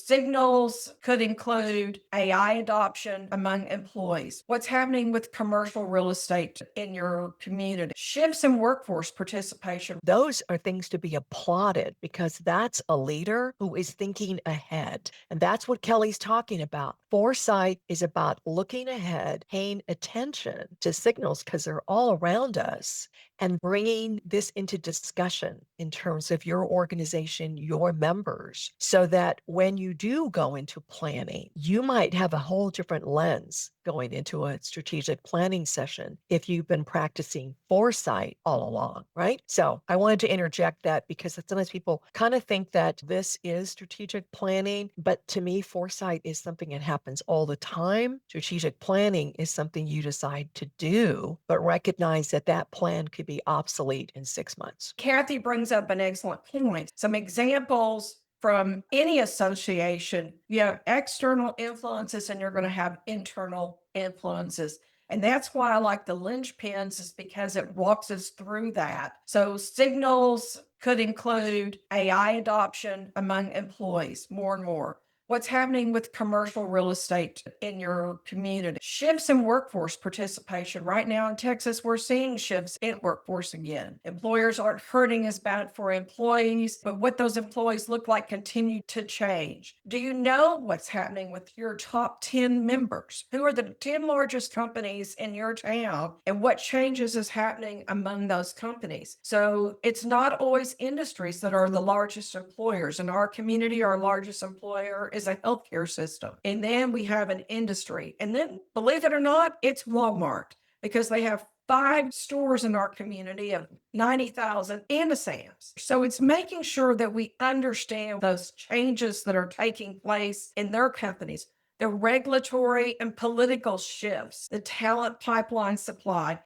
signals could include AI adoption among employees. What's happening with commercial real estate in your community? Shifts in workforce participation. Those are things to be applauded because that's a leader who is thinking ahead. And that's what Kelly's talking about. Foresight is about looking ahead, paying attention to signals because they're all around us, and bringing this into discussion in terms of your organization, your members, so that when you do go into planning, you might have a whole different lens going into a strategic planning session if you've been practicing foresight all along, right? So I wanted to interject that because sometimes people kind of think that this is strategic planning, but to me, foresight is something that happens all the time. Strategic planning is something you decide to do, but recognize that that plan could be obsolete in 6 months. Kathy brings up an excellent point. Some examples from any association, you have external influences and you're going to have internal influences. And that's why I like the linchpins, is because it walks us through that. So signals could include AI adoption among employees more and more. What's happening with commercial real estate in your community? Shifts in workforce participation. Right now in Texas, we're seeing shifts in workforce again. Employers aren't hurting as bad for employees, but what those employees look like continue to change. Do you know what's happening with your top 10 members? Who are the 10 largest companies in your town, and what changes is happening among those companies? So it's not always industries that are the largest employers. In our community, our largest employer is a healthcare system. And then we have an industry. And then, believe it or not, it's Walmart, because they have 5 stores in our community of 90,000 and a Sam's. So it's making sure that we understand those changes that are taking place in their companies, the regulatory and political shifts, the talent pipeline supply.